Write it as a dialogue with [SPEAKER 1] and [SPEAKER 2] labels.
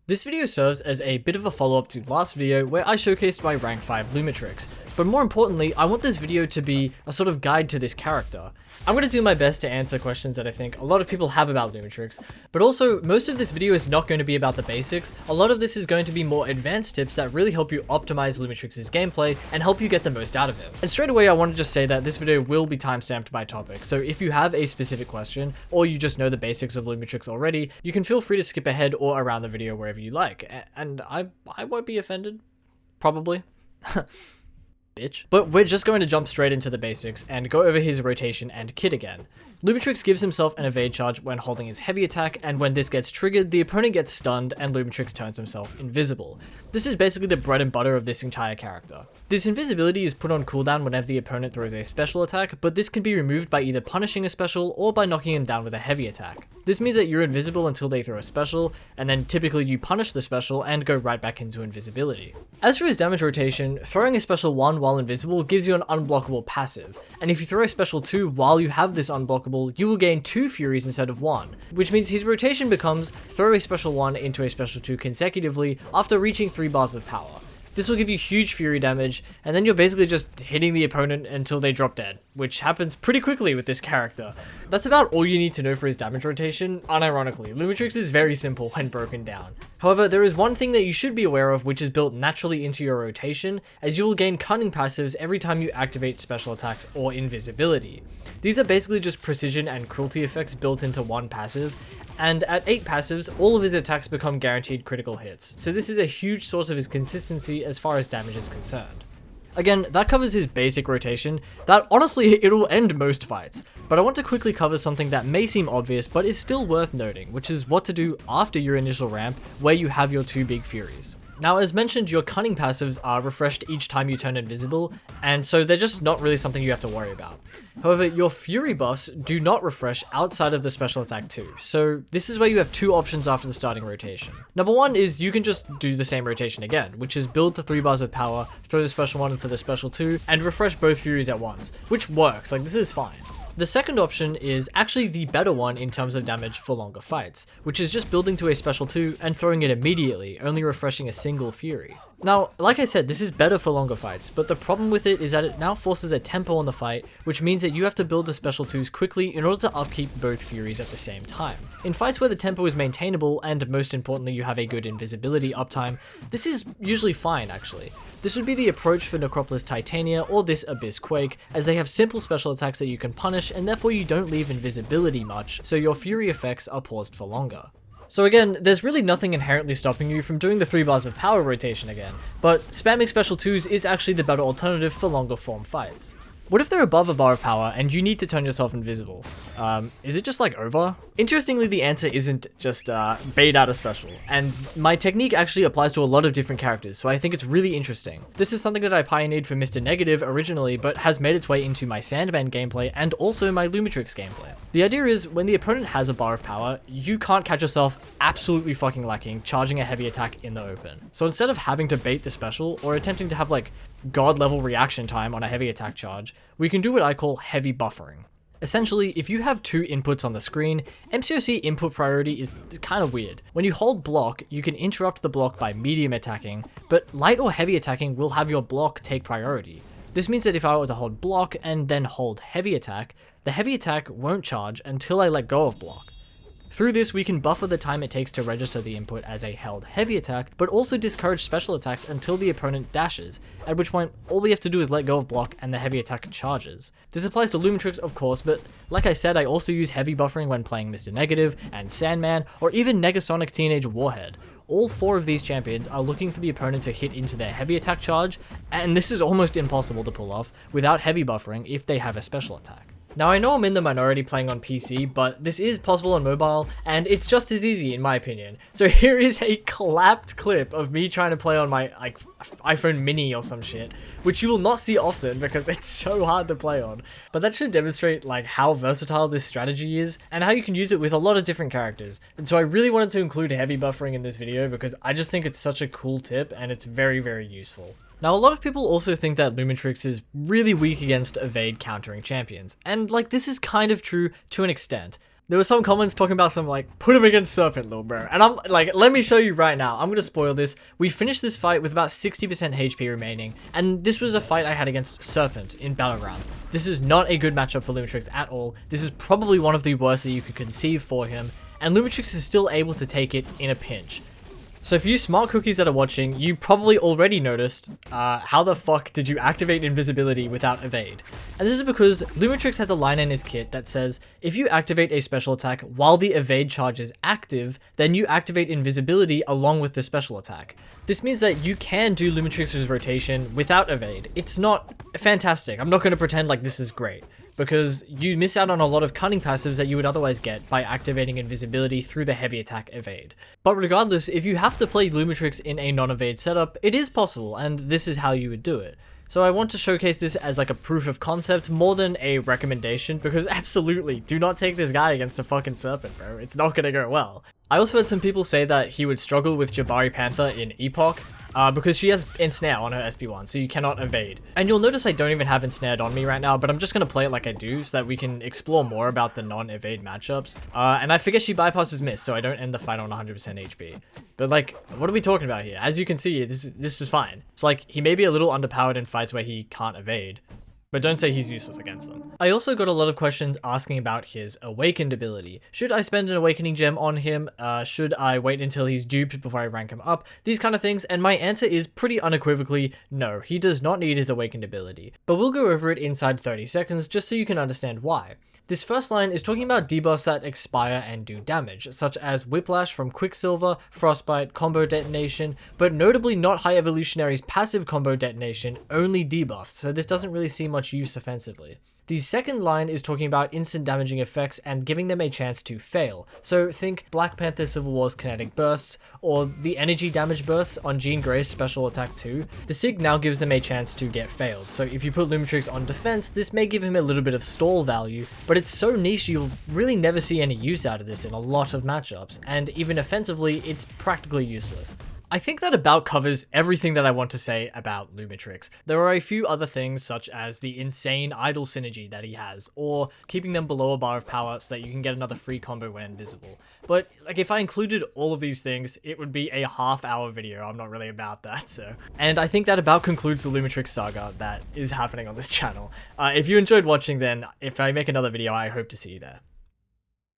[SPEAKER 1] This video serves as a bit of a follow-up to last video where I showcased my rank 5 Lumatrix, but more importantly, I want this video to be a sort of guide to this character. I'm going to do my best to answer questions that I think a lot of people have about Lumatrix, but also most of this video is not going to be about the basics. A lot of this is going to be more advanced tips that really help you optimize Lumatrix's gameplay and help you get the most out of him. And straight away I want to just say that this video will be timestamped by topic, so if you have a specific question or you just know the basics of Lumatrix already, you can feel free to skip ahead or around the video wherever you like, and I won't be offended, probably. Bitch. But we're just going to jump straight into the basics and go over his rotation and kit again. Lumatrix gives himself an evade charge when holding his heavy attack, and when this gets triggered, the opponent gets stunned and Lumatrix turns himself invisible. This is basically the bread and butter of this entire character. This invisibility is put on cooldown whenever the opponent throws a special attack, but this can be removed by either punishing a special or by knocking him down with a heavy attack. This means that you're invisible until they throw a special, and then typically you punish the special and go right back into invisibility. As for his damage rotation, throwing a special 1 while invisible gives you an unblockable passive, and if you throw a special 2 while you have this unblockable, you will gain 2 furies instead of 1, which means his rotation becomes throw a special 1 into a special 2 consecutively after reaching 3 bars of power. This will give you huge fury damage, and then you're basically just hitting the opponent until they drop dead, which happens pretty quickly with this character. That's about all you need to know for his damage rotation. Unironically, Lumatrix is very simple when broken down. However, there is one thing that you should be aware of which is built naturally into your rotation, as you will gain cunning passives every time you activate special attacks or invisibility. These are basically just precision and cruelty effects built into one passive, and at 8 passives, all of his attacks become guaranteed critical hits, so this is a huge source of his consistency as far as damage is concerned. Again, that covers his basic rotation. That honestly, it'll end most fights, but I want to quickly cover something that may seem obvious but is still worth noting, which is what to do after your initial ramp where you have your 2 big furies. Now, as mentioned, your cunning passives are refreshed each time you turn invisible, and so they're just not really something you have to worry about. However, your fury buffs do not refresh outside of the special attack 2, so this is where you have 2 options after the starting rotation. Number 1 is you can just do the same rotation again, which is build the 3 bars of power, throw the special 1 into the special 2, and refresh both furies at once, which works, like this is fine. The second option is actually the better one in terms of damage for longer fights, which is just building to a special 2 and throwing it immediately, only refreshing a single fury. Now, like I said, this is better for longer fights, but the problem with it is that it now forces a tempo on the fight, which means that you have to build the special 2s quickly in order to upkeep both furies at the same time. In fights where the tempo is maintainable, and most importantly you have a good invisibility uptime, this is usually fine actually. This would be the approach for Necropolis Titania or this Abyss Quake, as they have simple special attacks that you can punish and therefore you don't leave invisibility much, so your fury effects are paused for longer. So again, there's really nothing inherently stopping you from doing the 3 bars of power rotation again, but spamming special 2s is actually the better alternative for longer form fights. What if they're above a bar of power and you need to turn yourself invisible? Is it just like over? Interestingly, the answer isn't just bait out a special, and my technique actually applies to a lot of different characters, so I think it's really interesting. This is something that I pioneered for Mr. Negative originally, but has made its way into my Sandman gameplay and also my Lumatrix gameplay. The idea is, when the opponent has a bar of power, you can't catch yourself absolutely fucking lacking charging a heavy attack in the open. So instead of having to bait the special, or attempting to have like god level reaction time on a heavy attack charge, we can do what I call heavy buffering. Essentially, if you have 2 inputs on the screen, MCOC input priority is kind of weird. When you hold block, you can interrupt the block by medium attacking, but light or heavy attacking will have your block take priority. This means that if I were to hold block and then hold heavy attack, the heavy attack won't charge until I let go of block. Through this, we can buffer the time it takes to register the input as a held heavy attack, but also discourage special attacks until the opponent dashes, at which point all we have to do is let go of block and the heavy attack charges. This applies to Lumatrix of course, but like I said, I also use heavy buffering when playing Mr. Negative and Sandman, or even Negasonic Teenage Warhead. All 4 of these champions are looking for the opponent to hit into their heavy attack charge, and this is almost impossible to pull off without heavy buffering if they have a special attack. Now, I know I'm in the minority playing on PC, but this is possible on mobile, and it's just as easy in my opinion. So here is a clapped clip of me trying to play on my iPhone mini or some shit, which you will not see often because it's so hard to play on. But that should demonstrate like how versatile this strategy is, and how you can use it with a lot of different characters. And so I really wanted to include heavy buffering in this video because I just think it's such a cool tip, and it's very, very useful. Now, a lot of people also think that Lumatrix is really weak against evade countering champions, and like this is kind of true to an extent. There were some comments talking about some like, put him against Serpent, little bro. And I'm like, let me show you right now. I'm gonna spoil this. We finished this fight with about 60% HP remaining, and this was a fight I had against Serpent in Battlegrounds. This is not a good matchup for Lumatrix at all. This is probably one of the worst that you could conceive for him, and Lumatrix is still able to take it in a pinch. So for you smart cookies that are watching, you probably already noticed how the fuck did you activate invisibility without evade. And this is because Lumatrix has a line in his kit that says, if you activate a special attack while the evade charge is active, then you activate invisibility along with the special attack. This means that you can do Lumatrix's rotation without evade. It's not fantastic. I'm not going to pretend like this is great, because you miss out on a lot of cunning passives that you would otherwise get by activating invisibility through the heavy attack evade. But regardless, if you have to play Lumatrix in a non-evade setup, it is possible, and this is how you would do it. So I want to showcase this as like a proof of concept more than a recommendation, because absolutely, do not take this guy against a fucking Serpent, bro. It's not gonna go well. I also had some people say that he would struggle with Jabari Panther in Epoch, because she has Ensnare on her SP1, so you cannot evade. And you'll notice I don't even have Ensnared on me right now, but I'm just gonna play it like I do, so that we can explore more about the non-evade matchups. And I forget she bypasses miss, so I don't end the fight on 100% HP. But like, what are we talking about here? As you can see, this is fine. So like, he may be a little underpowered in fights where he can't evade, but don't say he's useless against them. I also got a lot of questions asking about his awakened ability. Should I spend an awakening gem on him? Should I wait until he's duped before I rank him up? These kind of things, and my answer is pretty unequivocally no, he does not need his awakened ability. But we'll go over it inside 30 seconds just so you can understand why. This first line is talking about debuffs that expire and do damage, such as Whiplash from Quicksilver, Frostbite, Combo Detonation, but notably not High Evolutionary's passive Combo Detonation, only debuffs, so this doesn't really see much use offensively. The second line is talking about instant damaging effects and giving them a chance to fail. So think Black Panther Civil War's kinetic bursts, or the energy damage bursts on Jean Grey's special attack 2. The SIG now gives them a chance to get failed, so if you put Lumatrix on defense, this may give him a little bit of stall value, but it's so niche you'll really never see any use out of this in a lot of matchups, and even offensively, it's practically useless. I think that about covers everything that I want to say about Lumatrix. There are a few other things, such as the insane idle synergy that he has, or keeping them below a bar of power so that you can get another free combo when invisible. But like, if I included all of these things, it would be a half-hour video. I'm not really about that, so. And I think that about concludes the Lumatrix saga that is happening on this channel. If you enjoyed watching, then if I make another video, I hope to see you there.